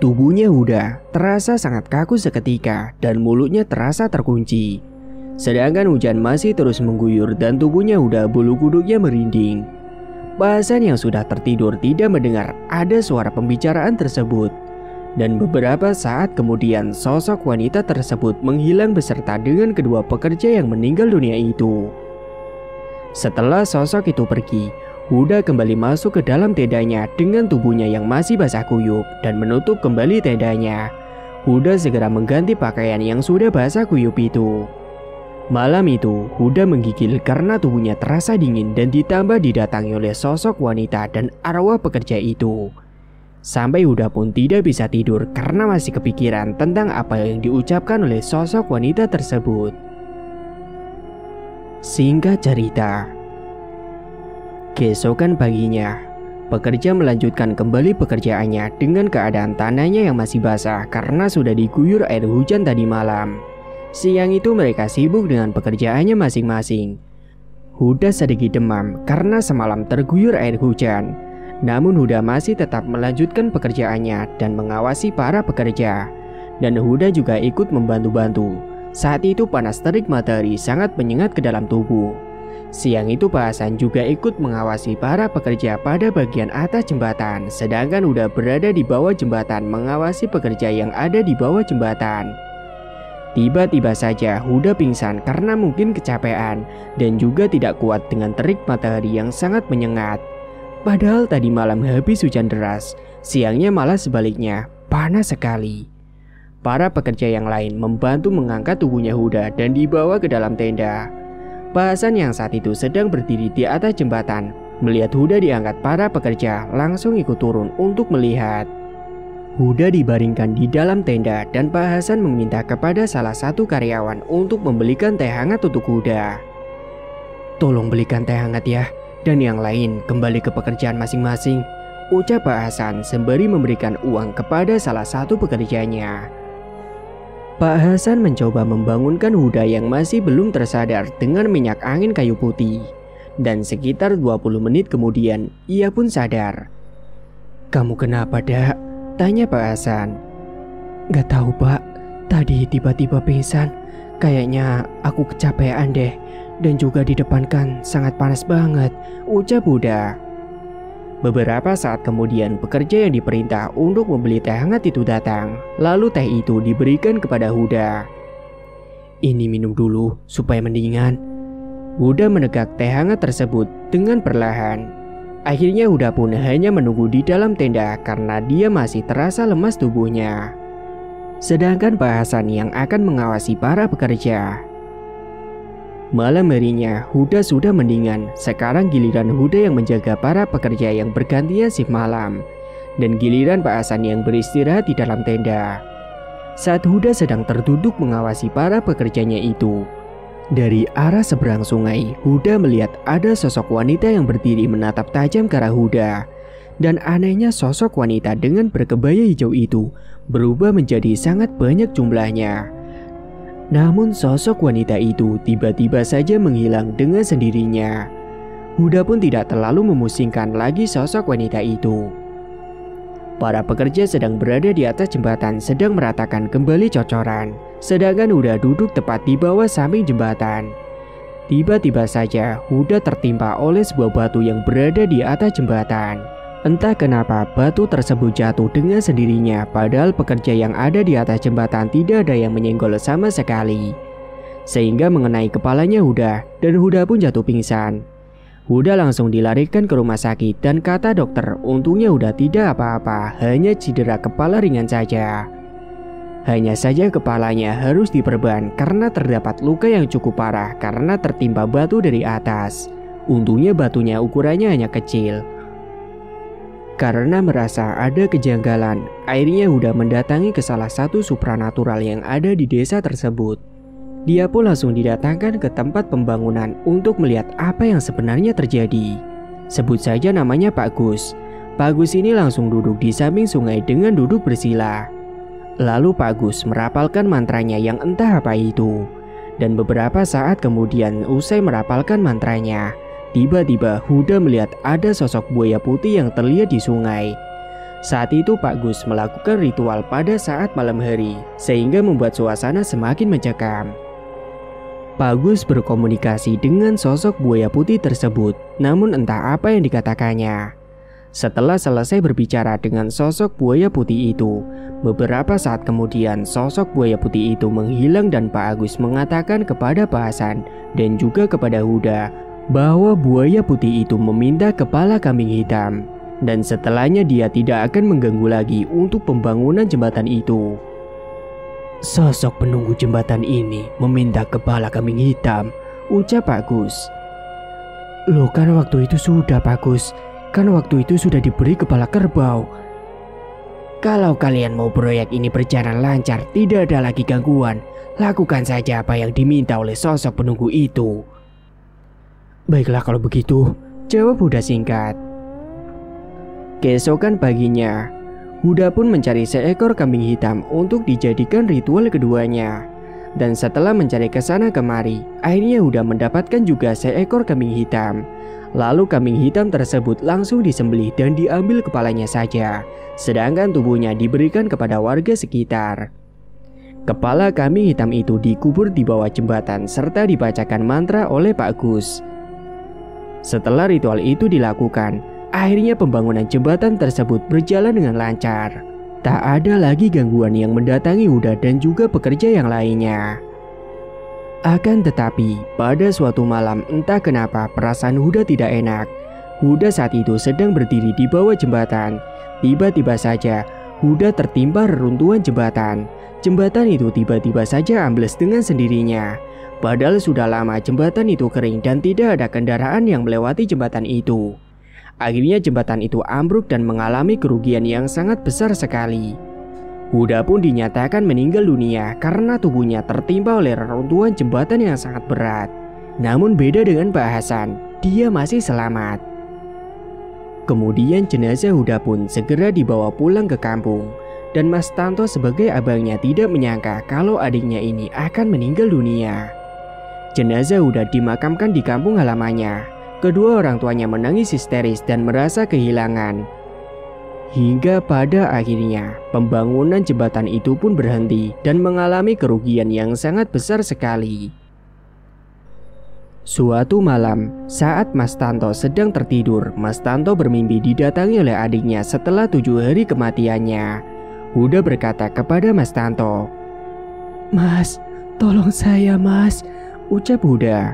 Tubuhnya Huda terasa sangat kaku seketika dan mulutnya terasa terkunci. Sedangkan hujan masih terus mengguyur dan tubuhnya Huda bulu kuduknya merinding. Pak Hasan yang sudah tertidur tidak mendengar ada suara pembicaraan tersebut. Dan beberapa saat kemudian sosok wanita tersebut menghilang beserta dengan kedua pekerja yang meninggal dunia itu. Setelah sosok itu pergi, Huda kembali masuk ke dalam tendanya dengan tubuhnya yang masih basah kuyup dan menutup kembali tendanya. Huda segera mengganti pakaian yang sudah basah kuyup itu. Malam itu, Huda menggigil karena tubuhnya terasa dingin dan ditambah didatangi oleh sosok wanita dan arwah pekerja itu. Sampai Huda pun tidak bisa tidur karena masih kepikiran tentang apa yang diucapkan oleh sosok wanita tersebut. Singkat cerita, keesokan paginya, pekerja melanjutkan kembali pekerjaannya dengan keadaan tanahnya yang masih basah karena sudah diguyur air hujan tadi malam. Siang itu mereka sibuk dengan pekerjaannya masing-masing. Huda sedikit demam karena semalam terguyur air hujan. Namun Huda masih tetap melanjutkan pekerjaannya dan mengawasi para pekerja. Dan Huda juga ikut membantu-bantu. Saat itu panas terik matahari sangat menyengat ke dalam tubuh. Siang itu Pak Hasan juga ikut mengawasi para pekerja pada bagian atas jembatan. Sedangkan Huda berada di bawah jembatan mengawasi pekerja yang ada di bawah jembatan. Tiba-tiba saja Huda pingsan karena mungkin kecapean dan juga tidak kuat dengan terik matahari yang sangat menyengat. Padahal tadi malam habis hujan deras, siangnya malah sebaliknya, panas sekali. Para pekerja yang lain membantu mengangkat tubuhnya Huda dan dibawa ke dalam tenda. Pak Hasan yang saat itu sedang berdiri di atas jembatan, melihat Huda diangkat para pekerja langsung ikut turun untuk melihat. Huda dibaringkan di dalam tenda dan Pak Hasan meminta kepada salah satu karyawan untuk membelikan teh hangat untuk Huda. "Tolong belikan teh hangat ya, dan yang lain kembali ke pekerjaan masing-masing," ucap Pak Hasan sembari memberikan uang kepada salah satu pekerjanya. Pak Hasan mencoba membangunkan Huda yang masih belum tersadar dengan minyak angin kayu putih. Dan sekitar 20 menit kemudian, ia pun sadar. "Kamu kenapa, Dak?" tanya Pak Hasan. "Gak tahu Pak, tadi tiba-tiba pingsan. Kayaknya aku kecapean deh. Dan juga di depan kan sangat panas banget," ucap Huda. Beberapa saat kemudian pekerja yang diperintah untuk membeli teh hangat itu datang. Lalu teh itu diberikan kepada Huda. "Ini minum dulu supaya mendingan." Huda menegak teh hangat tersebut dengan perlahan. Akhirnya Huda pun hanya menunggu di dalam tenda karena dia masih terasa lemas tubuhnya. Sedangkan Pak Hasan yang akan mengawasi para pekerja. Malam harinya Huda sudah mendingan. Sekarang giliran Huda yang menjaga para pekerja yang bergantian shift malam. Dan giliran Pak Hasan yang beristirahat di dalam tenda. Saat Huda sedang terduduk mengawasi para pekerjanya itu, dari arah seberang sungai, Huda melihat ada sosok wanita yang berdiri menatap tajam ke arah Huda. Dan anehnya sosok wanita dengan berkebaya hijau itu berubah menjadi sangat banyak jumlahnya. Namun sosok wanita itu tiba-tiba saja menghilang dengan sendirinya. Huda pun tidak terlalu memusingkan lagi sosok wanita itu. Para pekerja sedang berada di atas jembatan sedang meratakan kembali cocoran. Sedangkan Huda duduk tepat di bawah samping jembatan. Tiba-tiba saja Huda tertimpa oleh sebuah batu yang berada di atas jembatan. Entah kenapa batu tersebut jatuh dengan sendirinya, padahal pekerja yang ada di atas jembatan tidak ada yang menyenggol sama sekali. Sehingga mengenai kepalanya Huda, dan Huda pun jatuh pingsan. Huda langsung dilarikan ke rumah sakit dan kata dokter untungnya Huda tidak apa-apa, hanya cedera kepala ringan saja. Hanya saja kepalanya harus diperban karena terdapat luka yang cukup parah karena tertimpa batu dari atas. Untungnya batunya ukurannya hanya kecil. Karena merasa ada kejanggalan, akhirnya Huda mendatangi ke salah satu supranatural yang ada di desa tersebut. Dia pun langsung didatangkan ke tempat pembangunan untuk melihat apa yang sebenarnya terjadi. Sebut saja namanya Pak Gus. Pak Gus ini langsung duduk di samping sungai dengan duduk bersila. Lalu Pak Gus merapalkan mantranya yang entah apa itu. Dan beberapa saat kemudian usai merapalkan mantranya, tiba-tiba Huda melihat ada sosok buaya putih yang terlihat di sungai. Saat itu Pak Gus melakukan ritual pada saat malam hari, sehingga membuat suasana semakin mencekam. Pak Gus berkomunikasi dengan sosok buaya putih tersebut, namun entah apa yang dikatakannya. Setelah selesai berbicara dengan sosok buaya putih itu, beberapa saat kemudian sosok buaya putih itu menghilang dan Pak Agus mengatakan kepada Pak Hasan dan juga kepada Huda bahwa buaya putih itu meminta kepala kambing hitam, dan setelahnya dia tidak akan mengganggu lagi untuk pembangunan jembatan itu. Sosok penunggu jembatan ini meminta kepala kambing hitam, ucap Pak Gus. Loh, kan waktu itu sudah Pak Gus, kan waktu itu sudah diberi kepala kerbau. Kalau kalian mau proyek ini berjalan lancar, tidak ada lagi gangguan, lakukan saja apa yang diminta oleh sosok penunggu itu. Baiklah kalau begitu, jawab Huda singkat. Keesokan paginya, Huda pun mencari seekor kambing hitam untuk dijadikan ritual keduanya. Dan setelah mencari kesana kemari, akhirnya Huda mendapatkan juga seekor kambing hitam. Lalu kambing hitam tersebut langsung disembelih dan diambil kepalanya saja, sedangkan tubuhnya diberikan kepada warga sekitar. Kepala kambing hitam itu dikubur di bawah jembatan serta dibacakan mantra oleh Pak Gus. Setelah ritual itu dilakukan, akhirnya pembangunan jembatan tersebut berjalan dengan lancar. Tak ada lagi gangguan yang mendatangi Huda dan juga pekerja yang lainnya. Akan tetapi, pada suatu malam entah kenapa perasaan Huda tidak enak. Huda saat itu sedang berdiri di bawah jembatan. Tiba-tiba saja, Huda tertimpa reruntuhan jembatan. Jembatan itu tiba-tiba saja ambles dengan sendirinya. Padahal sudah lama jembatan itu kering dan tidak ada kendaraan yang melewati jembatan itu. Akhirnya jembatan itu ambruk dan mengalami kerugian yang sangat besar sekali. Huda pun dinyatakan meninggal dunia karena tubuhnya tertimpa oleh reruntuhan jembatan yang sangat berat. Namun beda dengan Pak Hasan, dia masih selamat. Kemudian jenazah Huda pun segera dibawa pulang ke kampung. Dan Mas Tanto sebagai abangnya tidak menyangka kalau adiknya ini akan meninggal dunia. Jenazah Huda dimakamkan di kampung halamannya. Kedua orang tuanya menangis histeris dan merasa kehilangan. Hingga pada akhirnya, pembangunan jembatan itu pun berhenti dan mengalami kerugian yang sangat besar sekali. Suatu malam, saat Mas Tanto sedang tertidur, Mas Tanto bermimpi didatangi oleh adiknya setelah 7 hari kematiannya. Huda berkata kepada Mas Tanto, "Mas, tolong saya Mas," ucap Huda.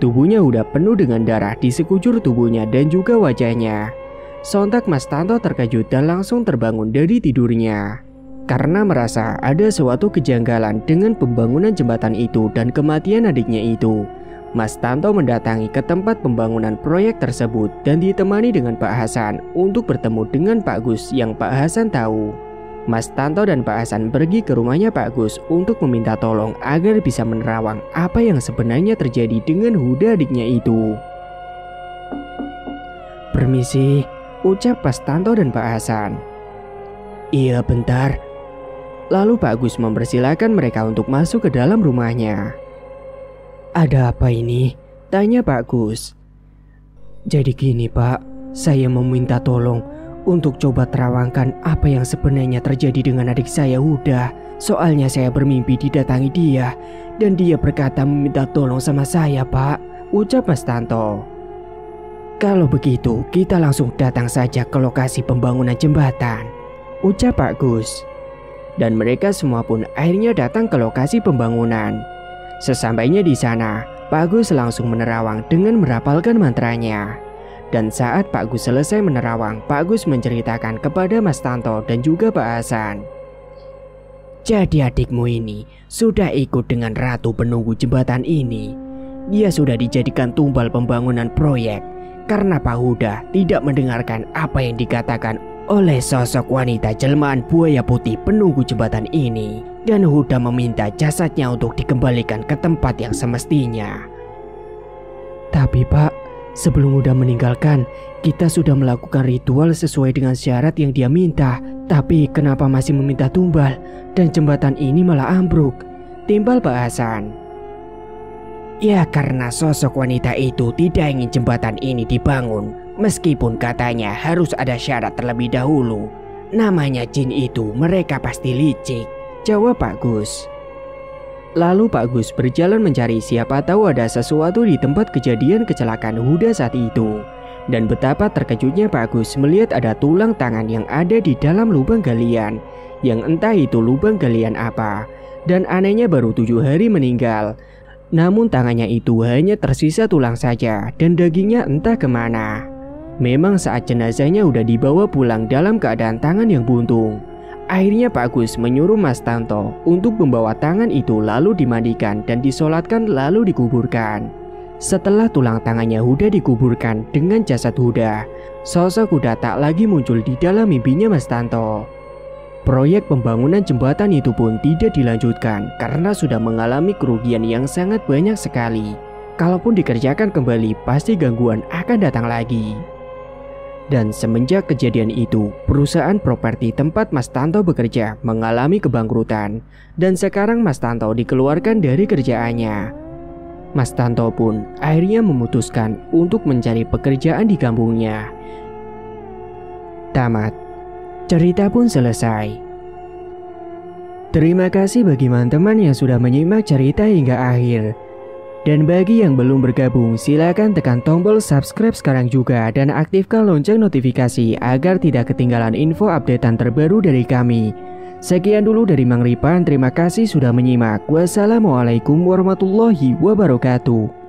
Tubuhnya Huda penuh dengan darah di sekujur tubuhnya dan juga wajahnya. Sontak Mas Tanto terkejut dan langsung terbangun dari tidurnya. Karena merasa ada suatu kejanggalan dengan pembangunan jembatan itu dan kematian adiknya itu, Mas Tanto mendatangi ke tempat pembangunan proyek tersebut dan ditemani dengan Pak Hasan untuk bertemu dengan Pak Gus yang Pak Hasan tahu. Mas Tanto dan Pak Hasan pergi ke rumahnya Pak Gus untuk meminta tolong agar bisa menerawang apa yang sebenarnya terjadi dengan Huda adiknya itu. "Permisi," ucap Mas Tanto dan Pak Hasan. "Iya, bentar." Lalu Pak Gus mempersilahkan mereka untuk masuk ke dalam rumahnya. "Ada apa ini?" tanya Pak Gus. "Jadi gini Pak, saya meminta tolong untuk coba terawangkan apa yang sebenarnya terjadi dengan adik saya Huda. Soalnya saya bermimpi didatangi dia dan dia berkata meminta tolong sama saya Pak," ucap Mas Tanto. "Kalau begitu kita langsung datang saja ke lokasi pembangunan jembatan," ucap Pak Gus. Dan mereka semua pun akhirnya datang ke lokasi pembangunan. Sesampainya di sana, Pak Gus langsung menerawang dengan merapalkan mantranya. Dan saat Pak Gus selesai menerawang, Pak Gus menceritakan kepada Mas Tanto dan juga Pak Hasan. Jadi adikmu ini sudah ikut dengan ratu penunggu jembatan ini. Dia sudah dijadikan tumbal pembangunan proyek karena Pak Huda tidak mendengarkan apa yang dikatakan oleh sosok wanita jelmaan buaya putih penunggu jembatan ini. Dan Huda meminta jasadnya untuk dikembalikan ke tempat yang semestinya. Tapi Pak, sebelum Huda meninggalkan, kita sudah melakukan ritual sesuai dengan syarat yang dia minta. Tapi kenapa masih meminta tumbal dan jembatan ini malah ambruk? Timbal Pak Hasan. Ya karena sosok wanita itu tidak ingin jembatan ini dibangun. Meskipun katanya harus ada syarat terlebih dahulu. Namanya jin itu, mereka pasti licik, jawab Pak Gus. Lalu Pak Gus berjalan mencari siapa tahu ada sesuatu di tempat kejadian kecelakaan Huda saat itu. Dan betapa terkejutnya Pak Gus melihat ada tulang tangan yang ada di dalam lubang galian. Yang entah itu lubang galian apa. Dan anehnya baru 7 hari meninggal. Namun tangannya itu hanya tersisa tulang saja dan dagingnya entah kemana. Memang saat jenazahnya udah dibawa pulang dalam keadaan tangan yang buntung. Akhirnya Pak Gus menyuruh Mas Tanto untuk membawa tangan itu lalu dimandikan dan disolatkan lalu dikuburkan. Setelah tulang tangannya Huda dikuburkan dengan jasad Huda, sosok Huda tak lagi muncul di dalam mimpinya Mas Tanto. Proyek pembangunan jembatan itu pun tidak dilanjutkan karena sudah mengalami kerugian yang sangat banyak sekali. Kalaupun dikerjakan kembali, pasti gangguan akan datang lagi. Dan semenjak kejadian itu, perusahaan properti tempat Mas Tanto bekerja mengalami kebangkrutan. Dan sekarang Mas Tanto dikeluarkan dari kerjaannya. Mas Tanto pun akhirnya memutuskan untuk mencari pekerjaan di kampungnya. Tamat. Cerita pun selesai. Terima kasih bagi teman-teman yang sudah menyimak cerita hingga akhir. Dan bagi yang belum bergabung, silakan tekan tombol subscribe sekarang juga dan aktifkan lonceng notifikasi agar tidak ketinggalan info updatean terbaru dari kami. Sekian dulu dari Mang Ripan, terima kasih sudah menyimak. Wassalamualaikum warahmatullahi wabarakatuh.